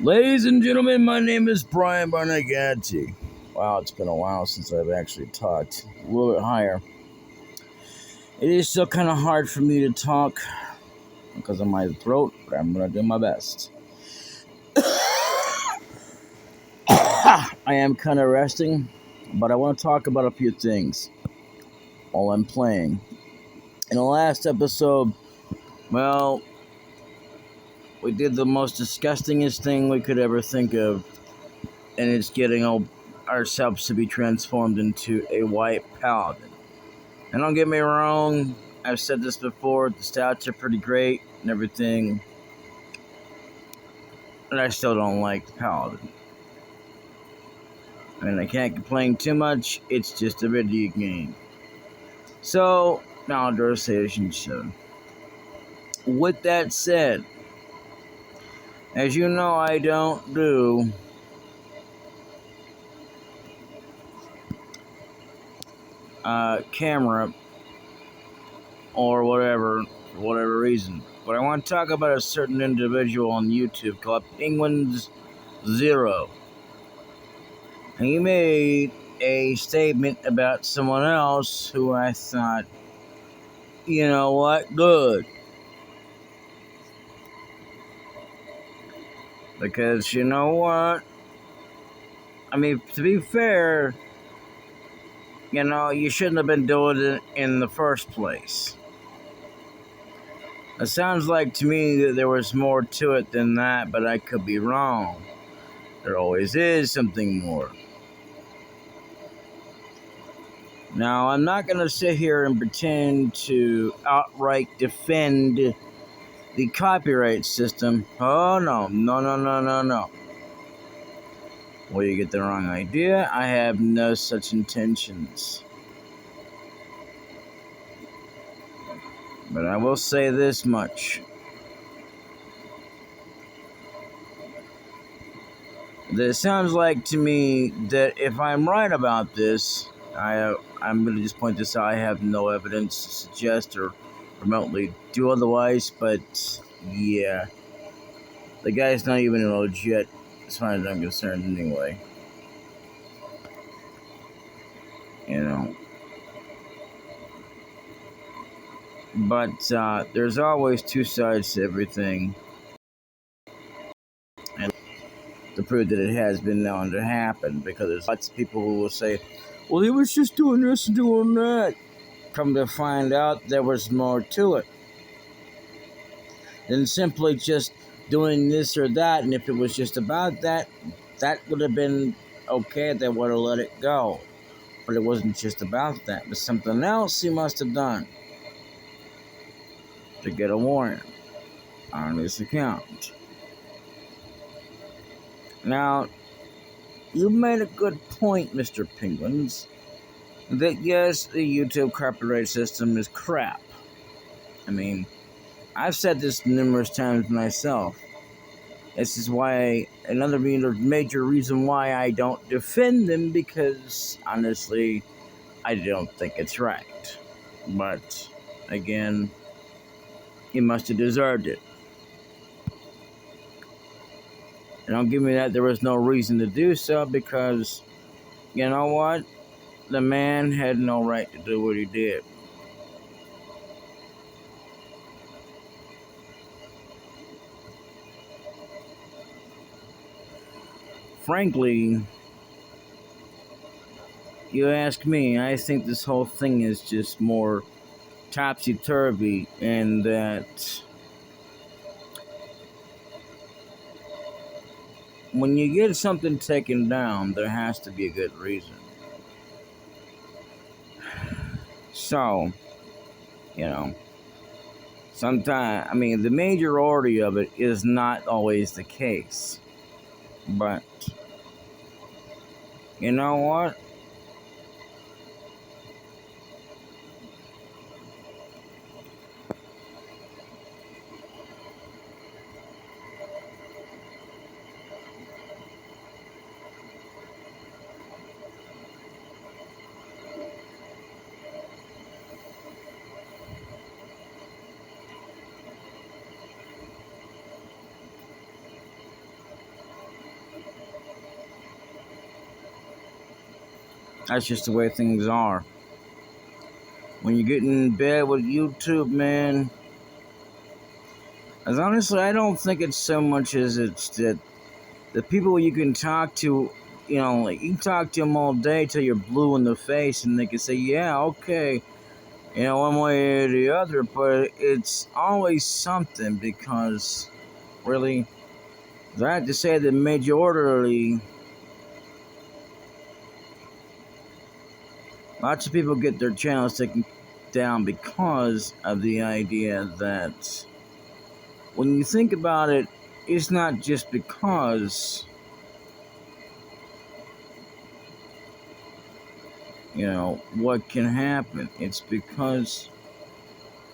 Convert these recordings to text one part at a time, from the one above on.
Ladies and gentlemen, my name is Brian Barnagatti. Wow, it's been a while since I've actually talked. A little bit higher. It is still kind of hard for me to talk because of my throat, but I'm going to do my best. I am kind of resting, but I want to talk about a few things while I'm playing. In the last episode, well, we did the most disgustingest thing we could ever think of, and it's getting ourselves to be transformed into a white paladin. And don't get me wrong, I've said this before, the stats are pretty great and everything, and I still don't like the paladin. I mean, I can't complain too much, it's just a video game. So, now Station 7. With that said, as you know, I don't do camera or whatever, for whatever reason. But I want to talk about a certain individual on YouTube called Penguins Zero. And he made a statement about someone else who I thought, you know what, good. Because you know what? I mean, to be fair, you shouldn't have been doing it in the first place. It sounds like to me that there was more to it than that, but I could be wrong. There always is something more. Now, I'm not going to sit here and pretend to outright defend the copyright system. Oh, no. Well, you get the wrong idea. I have no such intentions. But I will say this much. That it sounds like to me that if I'm right about this, I'm going to just point this out. I have no evidence to suggest or remotely do otherwise, but yeah. The guy's not even legit, as far as I'm concerned, anyway. But there's always two sides to everything. And to prove that it has been known to happen, because there's lots of people who will say, well, he was just doing this and doing that. Come to find out there was more to it than simply just doing this or that. And if it was just about that, that would have been okay. They would have let it go. But it wasn't just about that. It was something else he must have done to get a warrant on his account. Now, you made a good point, Mr. Penguins, that yes, the YouTube copyright system is crap. I mean, I've said this numerous times myself. This is why another major reason why I don't defend them, because honestly, I don't think it's right. But again, he must have deserved it. And don't give me that there was no reason to do so, because you know what? The man had no right to do what he did. Frankly, you ask me, I think this whole thing is just more topsy-turvy, and that when you get something taken down, there has to be a good reason. So, sometimes, the majority of it is not always the case. But, you know what? That's just the way things are. When you get in bed with YouTube, man, as honestly, I don't think it's so much as it's that the people you can talk to, like you can talk to them all day till you're blue in the face, and they can say, "Yeah, okay," one way or the other. But it's always something because, really, I have to say that majorly, lots of people get their channels taken down because of the idea that when you think about it, it's not just because, what can happen. It's because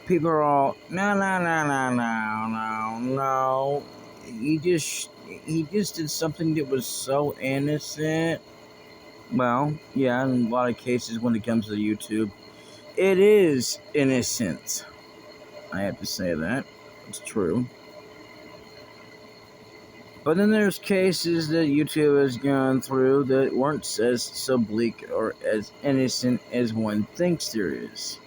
people are all, no, no, no, no, no, no, no. He just did something that was so innocent. Well, yeah, in a lot of cases when it comes to YouTube, it is innocent. I have to say that. It's true. But then there's cases that YouTube has gone through that weren't as so bleak or as innocent as one thinks there is.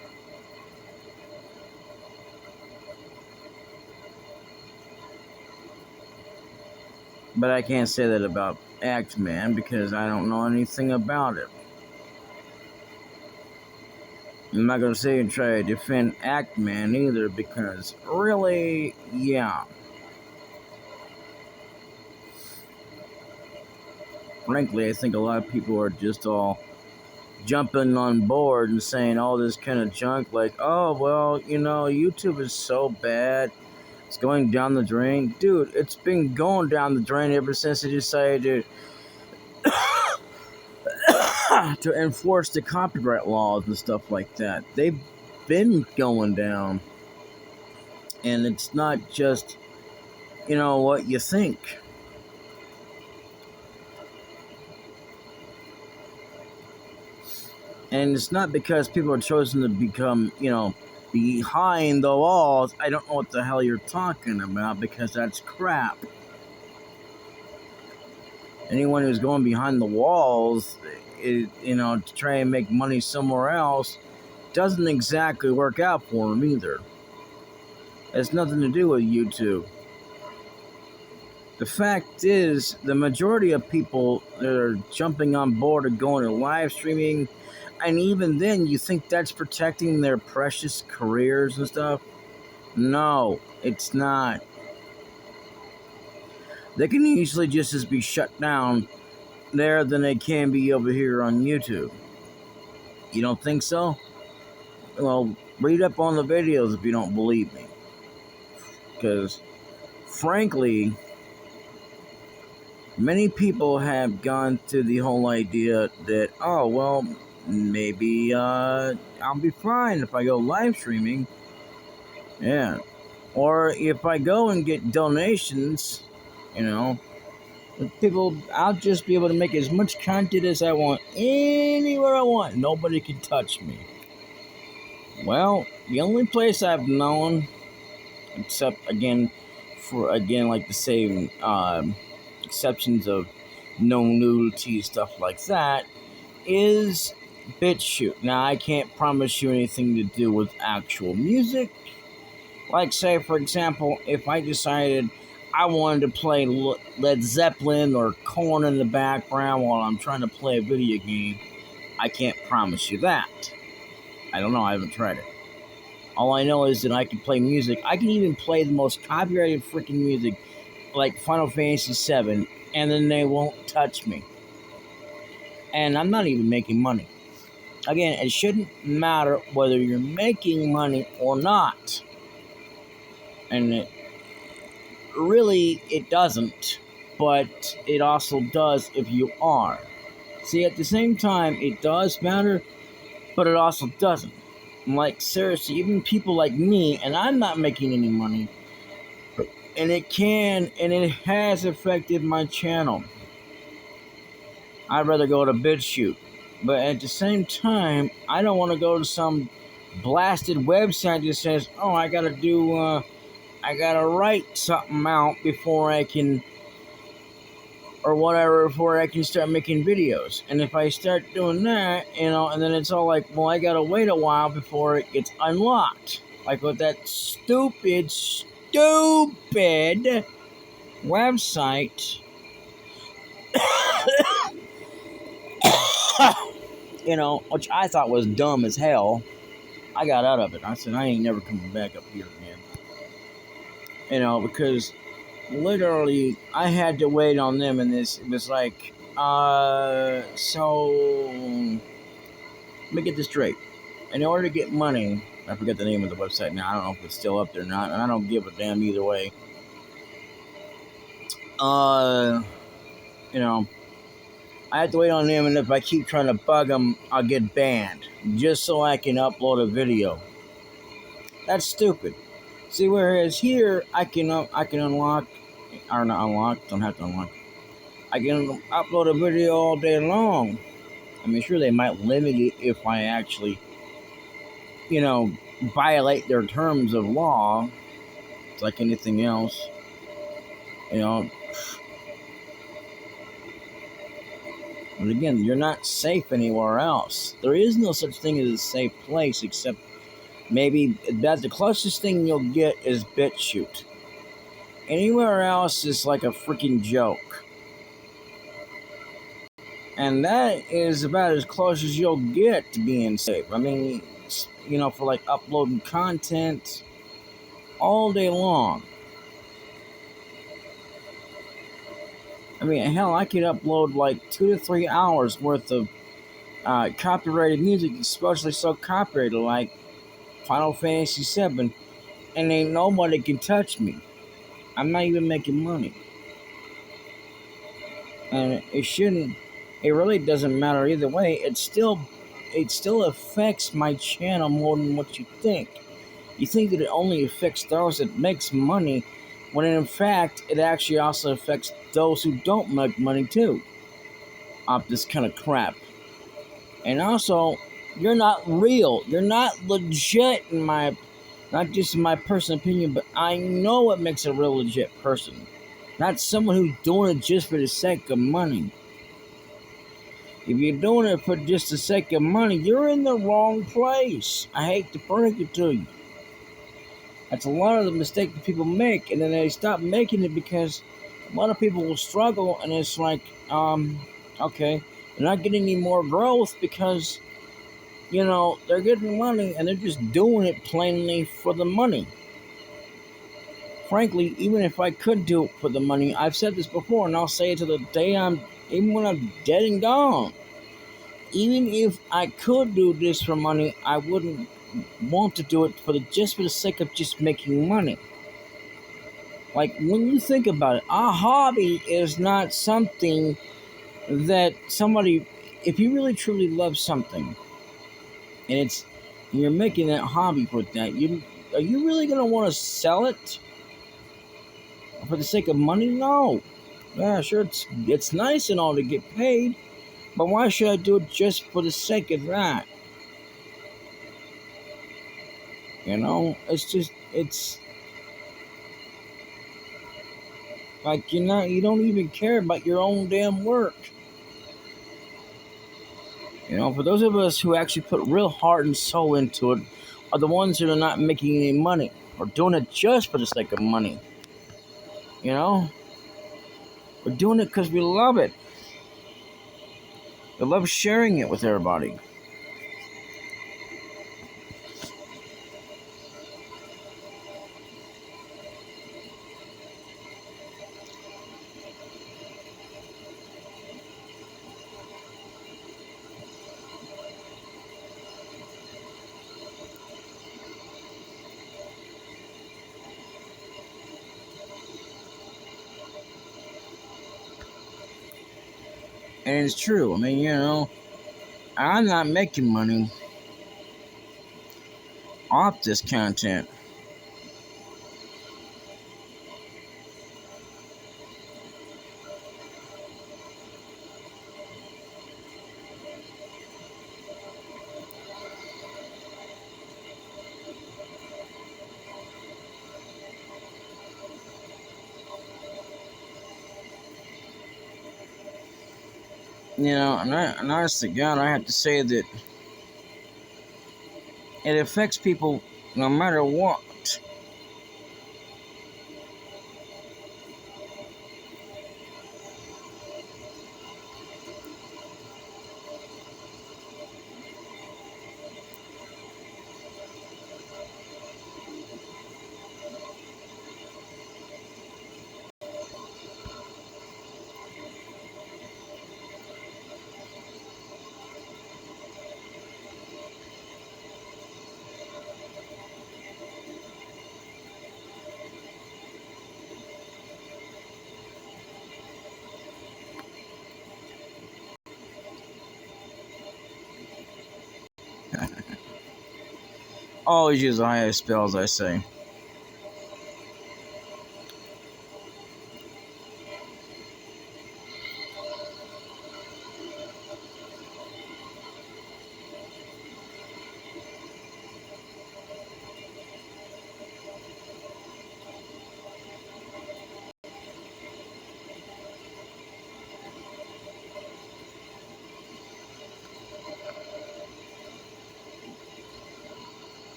But I can't say that about Act Man because I don't know anything about it. I'm not gonna say and try to defend Act Man either because really, yeah. Frankly, I think a lot of people are just all jumping on board and saying all this kind of junk like, oh, well, YouTube is so bad. It's going down the drain. Dude, it's been going down the drain ever since they decided to enforce the copyright laws and stuff like that. They've been going down. And it's not just, what you think. And it's not because people are chosen to become, behind the walls. I don't know what the hell you're talking about because that's crap. Anyone who's going behind the walls, to try and make money somewhere else, doesn't exactly work out for them either. It has nothing to do with YouTube. The fact is, the majority of people that are jumping on board and going to live streaming, and even then, you think that's protecting their precious careers and stuff? No, it's not. They can easily just as be shut down there than they can be over here on YouTube. You don't think so? Well, read up on the videos if you don't believe me. Because, frankly, many people have gone to the whole idea that, oh, well, maybe I'll be fine if I go live streaming. Yeah. Or if I go and get donations, I'll just be able to make as much content as I want, anywhere I want. Nobody can touch me. Well, the only place I've known, except again, like the same exceptions of no nudity, stuff like that, is BitChute. Now, I can't promise you anything to do with actual music. Like, say, for example, if I decided I wanted to play Led Zeppelin or Korn in the background while I'm trying to play a video game, I can't promise you that. I don't know, I haven't tried it. All I know is that I can play music. I can even play the most copyrighted freaking music, like Final Fantasy VII, and then they won't touch me. And I'm not even making money. Again, it shouldn't matter whether you're making money or not. And it doesn't, but it also does if you are. See, at the same time, it does matter, but it also doesn't. Like, seriously, even people like me, and I'm not making any money, and it has affected my channel. I'd rather go to BitChute. But at the same time, I don't want to go to some blasted website that says, oh, I gotta write something out before I can or whatever before I can start making videos. And if I start doing that, and then it's all like, well, I gotta wait a while before it gets unlocked. Like with that stupid website, which I thought was dumb as hell. I got out of it. I said, I ain't never coming back up here again. Because literally I had to wait on them, and it was like, so let me get this straight. In order to get money, I forget the name of the website now. I don't know if it's still up there or not, and I don't give a damn either way. I have to wait on them, and if I keep trying to bug them, I'll get banned just so I can upload a video. That's stupid. See, whereas here I can unlock, or not unlock, don't have to unlock. I can upload a video all day long. I mean, sure, they might limit it if I actually, violate their terms of law. It's like anything else, But again, you're not safe anywhere else. There is no such thing as a safe place, except maybe that's the closest thing you'll get is BitChute. Anywhere else is like a freaking joke. And that is about as close as you'll get to being safe. I mean, for like uploading content all day long. I mean, hell, I could upload like 2 to 3 hours worth of copyrighted music, especially so copyrighted, like Final Fantasy VII, and ain't nobody can touch me. I'm not even making money. And it shouldn't, it really doesn't matter either way. It still affects my channel more than what you think. You think that it only affects those that makes money, when in fact it actually also affects those who don't make money too. Off this kind of crap. And also, you're not real. You're not legit not just in my personal opinion, but I know what makes a real legit person. Not someone who's doing it just for the sake of money. If you're doing it for just the sake of money, you're in the wrong place. I hate to break it to you. That's a lot of the mistake that people make, and then they stop making it because a lot of people will struggle, and it's like, okay, they're not getting any more growth because, they're getting money and they're just doing it plainly for the money. Frankly, even if I could do it for the money, I've said this before, and I'll say it to the day even when I'm dead and gone. Even if I could do this for money, I wouldn't want to do it just for the sake of just making money. Like, when you think about it, a hobby is not something that somebody, if you really truly love something, and you're making that hobby for that, are you really going to want to sell it for the sake of money? No. Yeah, sure, it's nice and all to get paid, but why should I do it just for the sake of that? It's like you don't even care about your own damn work. For those of us who actually put real heart and soul into it, are the ones that are not making any money or doing it just for the sake of money. We're doing it because we love it. We love sharing it with everybody. And it's true. I mean, I'm not making money off this content. And honest to God, I have to say that it affects people no matter what. Always use the highest spells, I say.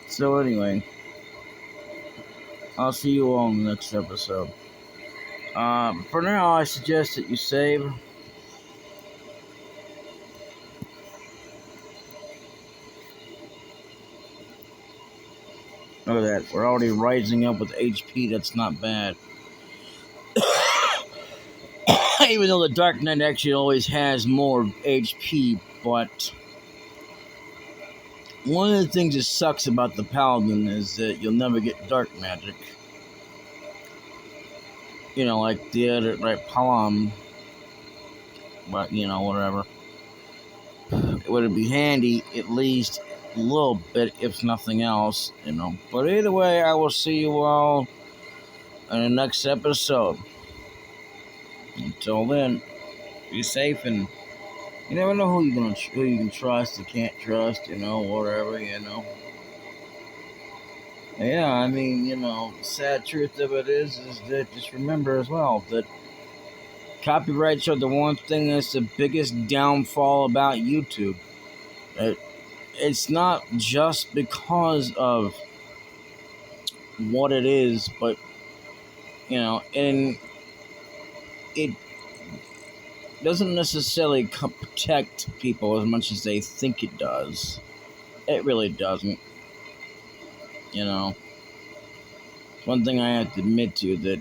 So anyway, I'll see you all in the next episode. For now, I suggest that you save. Look at that. We're already rising up with HP. That's not bad. Even though the Dark Knight actually always has more HP, but one of the things that sucks about the Paladin is that you'll never get dark magic. Like the other, right, Palam. But, whatever. It would be handy, at least a little bit, if nothing else, But either way, I will see you all in the next episode. Until then, be safe, and you never know who you can trust, you can't trust, whatever. Yeah, I mean, sad truth of it is that just remember as well that copyrights are the one thing that's the biggest downfall about YouTube. It's not just because of what it is, but and it doesn't necessarily protect people as much as they think it does. It really doesn't. One thing I have to admit to that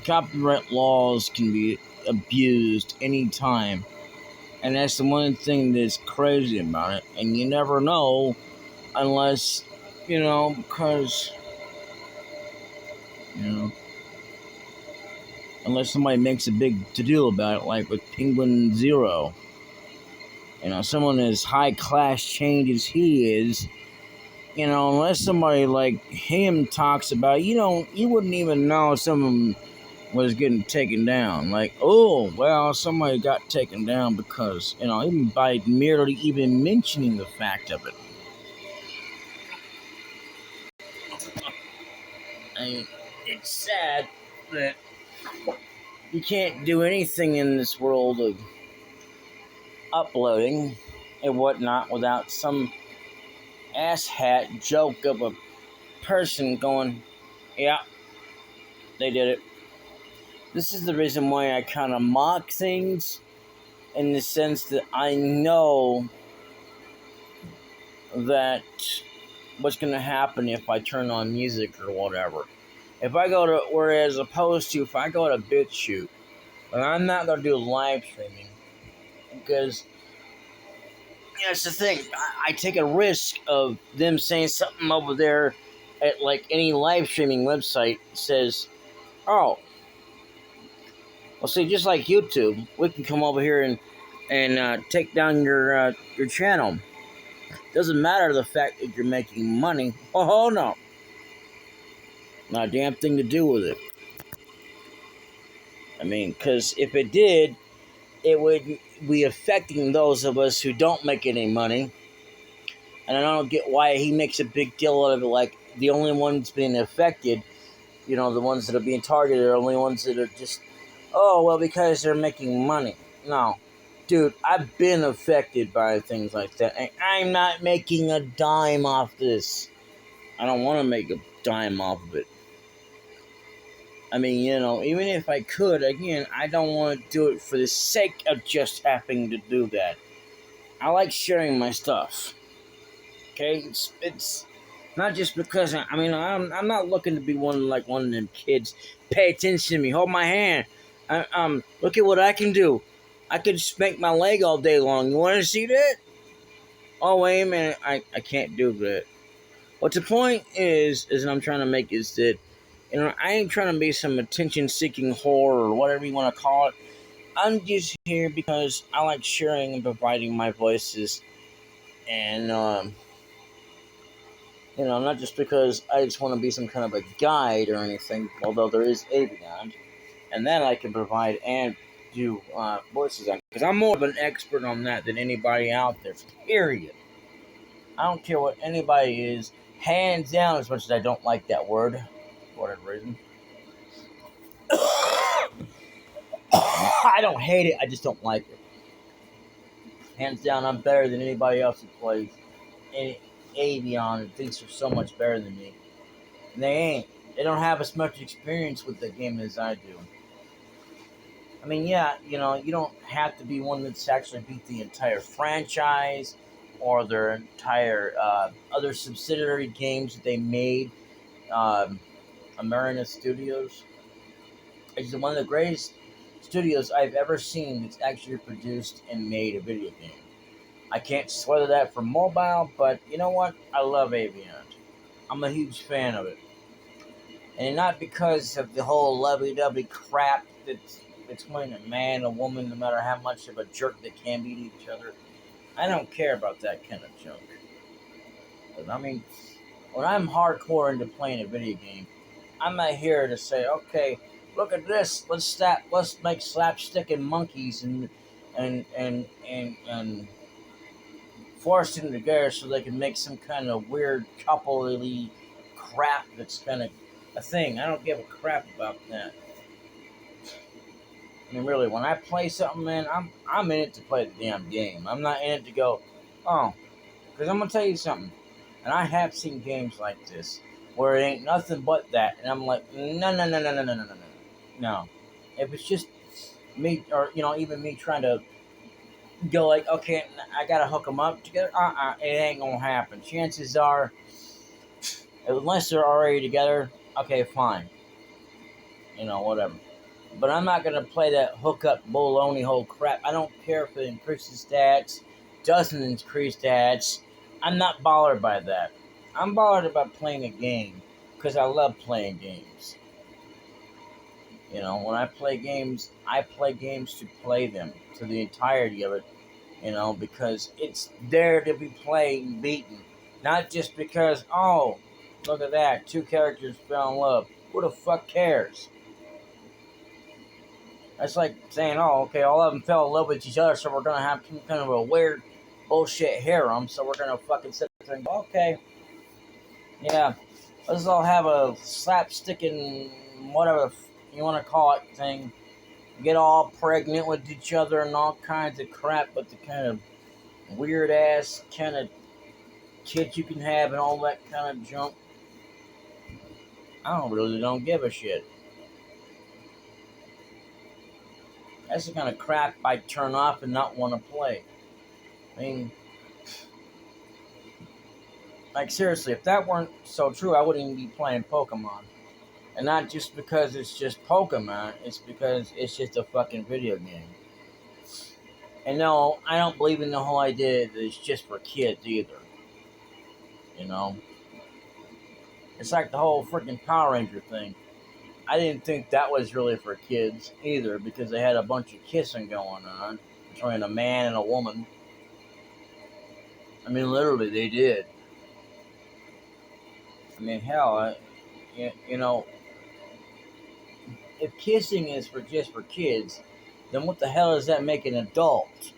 copyright laws can be abused anytime, and that's the one thing that's crazy about it. And you never know unless because unless somebody makes a big to-do about it, like with Penguin Zero. Someone as high class change as he is, unless somebody like him talks about it, you wouldn't even know someone was getting taken down. Like, oh, well, somebody got taken down because, even by merely even mentioning the fact of it. I mean, it's sad that you can't do anything in this world of uploading and whatnot without some asshat joke of a person going, yeah, they did it. This is the reason why I kind of mock things, in the sense that I know that what's going to happen if I turn on music or whatever. If I go to, whereas opposed to if I go to BitChute, and I'm not going to do live streaming, because that's the thing. I take a risk of them saying something over there at like any live streaming website says, oh, well, see, just like YouTube, we can come over here and take down your channel. Doesn't matter the fact that you're making money. Oh no, not a damn thing to do with it. I mean, because if it did, it would be affecting those of us who don't make any money. And I don't get why he makes a big deal out of it. Like the only ones being affected, the ones that are being targeted are only ones that are just, oh well, because they're making money. No, dude, I've been affected by things like that, and I'm not making a dime off this. I don't want to make a dime off of it. I mean, even if I could, again, I don't want to do it for the sake of just having to do that. I like sharing my stuff. Okay, it's not just because I'm not looking to be one of them kids. Pay attention to me. Hold my hand. Look at what I can do. I could spank my leg all day long. You want to see that? Oh wait a minute, I can't do that. What the point is that I'm trying to make is that I ain't trying to be some attention-seeking whore or whatever you want to call it. I'm just here because I like sharing and providing my voices, and not just because I just want to be some kind of a guide or anything, although there is a beyond, and then I can provide and do voices on, because I'm more of an expert on that than anybody out there, period. I don't care what anybody is, hands down, as much as I don't like that word, for whatever reason. I don't hate it, I just don't like it. Hands down, I'm better than anybody else who plays Avion and thinks they're so much better than me. And they ain't. They don't have as much experience with the game as I do. I mean, yeah, you don't have to be one that's actually beat the entire franchise or their entire other subsidiary games that they made. Um, Amerina Studios is one of the greatest studios I've ever seen that's actually produced and made a video game. I can't swear that for mobile, but you know what? I love Aviant. I'm a huge fan of it. And not because of the whole lovey-dovey crap that's between a man and a woman, no matter how much of a jerk they can be to each other. I don't care about that kind of junk. But, I mean, when I'm hardcore into playing a video game, I'm not here to say, okay, look at this. Let's make slapstick and monkeys and force them together so they can make some kind of weird coupley crap that's kind of a thing. I don't give a crap about that. I mean, really, when I play something, man, I'm in it to play the damn game. I'm not in it to go, oh, because I'm gonna tell you something, and I have seen games like this where it ain't nothing but that, and I'm like, no, no, no, no, no, no, no, no, no. No, if it's just me, or even me trying to go like, okay, I gotta hook them up together. It ain't gonna happen. Chances are, unless they're already together, okay, fine. Whatever. But I'm not gonna play that hookup baloney whole crap. I don't care if it increases stats, doesn't increase stats. I'm not bothered by that. I'm bothered about playing a game because I love playing games. When I play games to play them to the entirety of it. Because it's there to be played and beaten, not just because, oh, look at that, two characters fell in love. Who the fuck cares? That's like saying, oh, okay, all of them fell in love with each other, so we're gonna have some kind of a weird bullshit harem, so we're gonna fucking sit there and go, okay, yeah, let's all have a slapsticking, whatever you want to call it, thing, get all pregnant with each other and all kinds of crap, but the kind of weird ass kind of kids you can have and all that kind of junk. I don't give a shit. That's the kind of crap I turn off and not want to play. I mean, like seriously, if that weren't so true, I wouldn't even be playing Pokemon. And not just because it's just Pokemon, it's because it's just a fucking video game. And no, I don't believe in the whole idea that it's just for kids either. You know? It's like the whole freaking Power Ranger thing. I didn't think that was really for kids either because they had a bunch of kissing going on between a man and a woman. I mean, literally, they did. I mean, hell, you know, if kissing is for just for kids, then what the hell does that make an adult?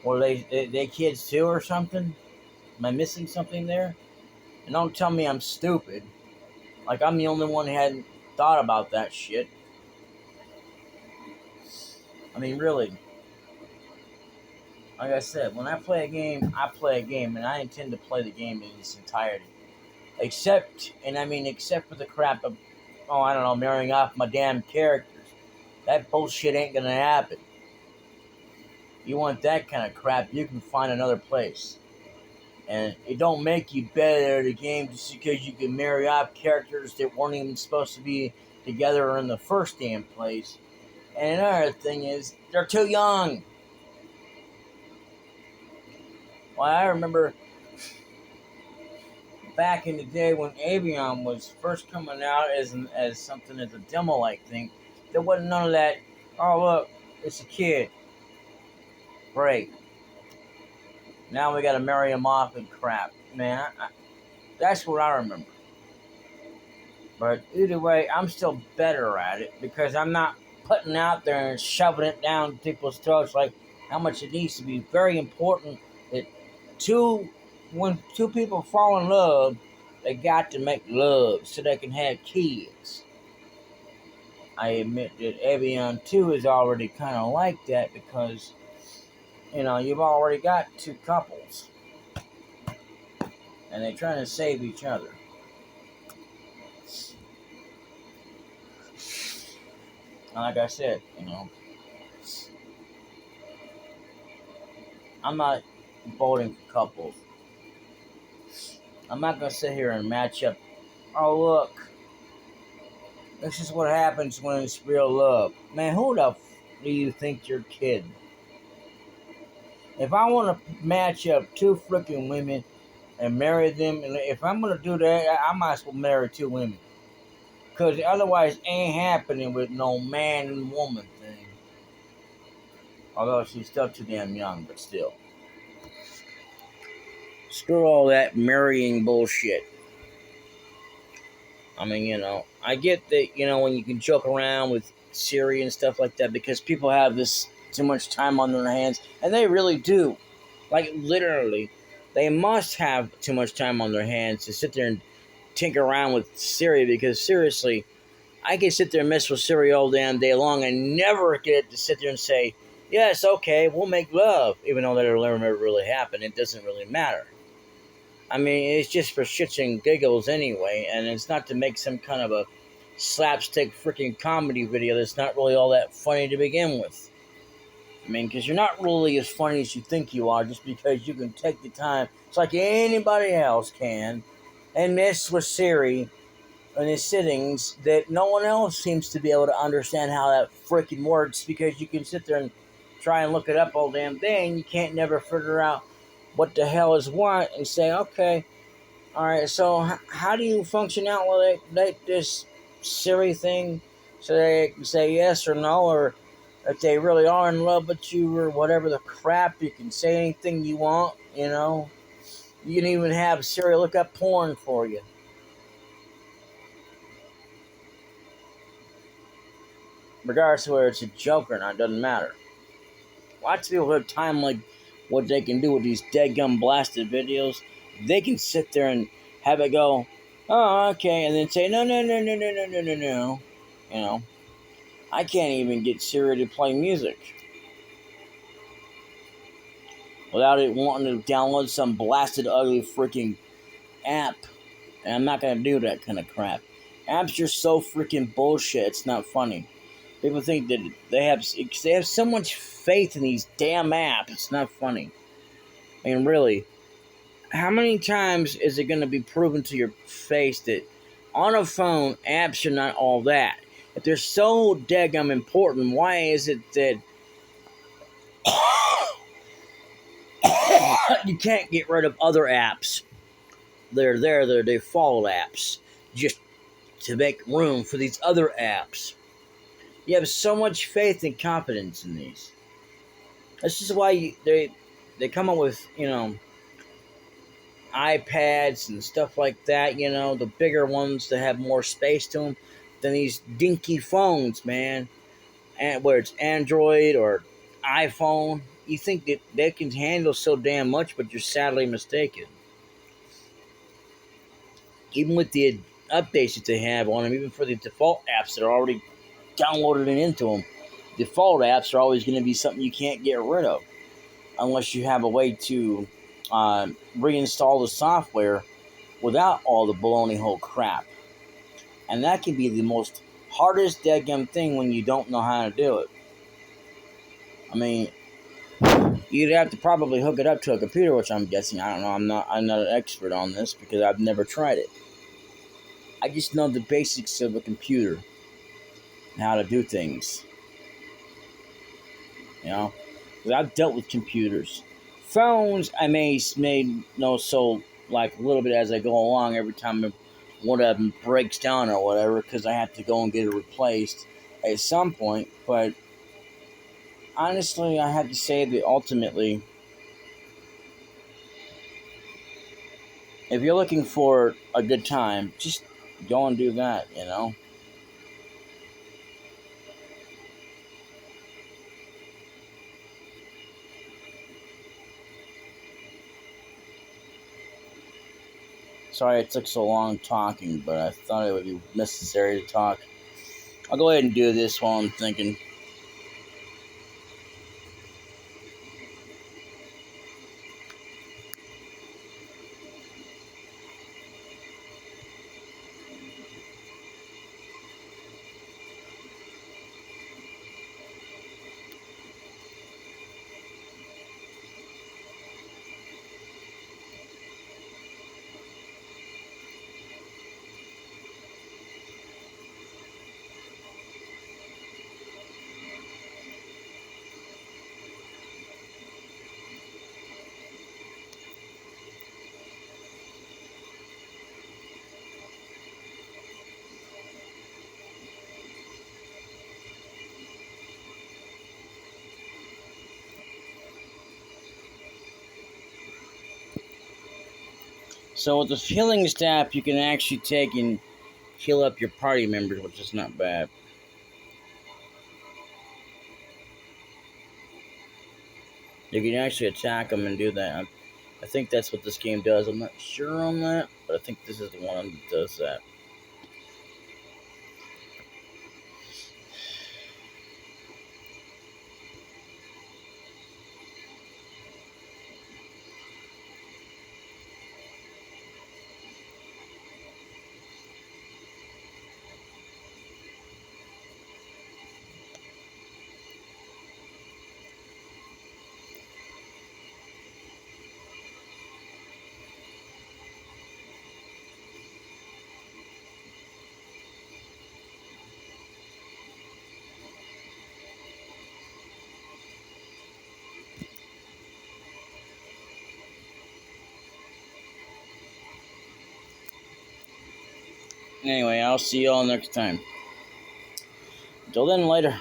Or they kids too or something? Am I missing something there? And don't tell me I'm stupid. Like I'm the only one who hadn't thought about that shit. I mean, really. Like I said, when I play a game, and I intend to play the game in its entirety. Except for the crap of, oh, I don't know, marrying off my damn characters. That bullshit ain't gonna happen. You want that kind of crap, you can find another place. And it don't make you better at the game just because you can marry off characters that weren't even supposed to be together in the first damn place. And another thing is, they're too young. Well, I remember back in the day when Avion was first coming out as something as a demo-like thing, there wasn't none of that, oh, look, it's a kid. Great. Now we got to marry him off and crap. Man, that's what I remember. But either way, I'm still better at it because I'm not putting out there and shoving it down people's throats like how much it needs to be. Very important that when two people fall in love, they got to make love so they can have kids. I admit that Avion 2 is already kind of like that because, you've already got two couples and they're trying to save each other. And like I said, I'm not voting for couples. I'm not going to sit here and match up. Oh, look. This is what happens when it's real love. Man, who the do you think you're kidding? If I want to match up two freaking women and marry them, and if I'm going to do that, I might as well marry two women. Because otherwise, ain't happening with no man and woman thing. Although she's still too damn young, but still. Screw all that marrying bullshit. I mean, I get that, when you can joke around with Siri and stuff like that because people have this too much time on their hands, and they really do. Like, literally, they must have too much time on their hands to sit there and tinker around with Siri because, seriously, I can sit there and mess with Siri all damn day long and never get it to sit there and say, yes, okay, we'll make love, even though that'll never really happen. It doesn't really matter. I mean, it's just for shits and giggles anyway, and it's not to make some kind of a slapstick freaking comedy video that's not really all that funny to begin with. I mean, because you're not really as funny as you think you are just because you can take the time, it's like anybody else can, and mess with Siri and his settings that no one else seems to be able to understand how that freaking works because you can sit there and try and look it up all damn day and you can't never figure out what the hell is what and say, okay, all right, so how do you function out with this Siri thing so they can say yes or no, or if they really are in love with you or whatever the crap, you can say anything you want, You can even have Siri look up porn for you. Regardless of whether it's a joke or not, doesn't matter. Lots of people have time like what they can do with these deadgum blasted videos. They can sit there and have it go, oh, okay, and then say, no, no, no, no, no, no, no, no, no. I can't even get Siri to play music. without it wanting to download some blasted, ugly freaking app. And I'm not gonna do that kind of crap. Apps are so freaking bullshit. It's not funny. People think that they have so much faith in these damn apps. It's not funny. I mean, really, how many times is it going to be proven to your face that on a phone apps are not all that? If they're so daggum important, why is it that you can't get rid of other apps? They're default apps, just to make room for these other apps. You have so much faith and confidence in these. This is why they come up with iPads and stuff like that. The bigger ones that have more space to them than these dinky phones, man. And whether it's Android or iPhone, you think that they can handle so damn much, but you're sadly mistaken. Even with the updates that they have on them, even for the default apps that are already downloaded and into them, default apps are always going to be something you can't get rid of unless you have a way to reinstall the software without all the baloney hole crap. And that can be the most hardest daggum thing when you don't know how to do it. I mean, you'd have to probably hook it up to a computer, which I'm guessing. I don't know. I'm not an expert on this because I've never tried it. I just know the basics of a computer and how to do things. You know, because I've dealt with computers. Phones, I may know so like a little bit as I go along. Every time one of them breaks down or whatever, because I have to go and get it replaced at some point. But honestly, I have to say that ultimately, if you're looking for a good time, just go and do that. Sorry it took so long talking, but I thought it would be necessary to talk. I'll go ahead and do this while I'm thinking. So with the healing staff, you can actually take and heal up your party members, which is not bad. You can actually attack them and do that. I think that's what this game does. I'm not sure on that, but I think this is the one that does that. Anyway, I'll see y'all next time. Until then, later.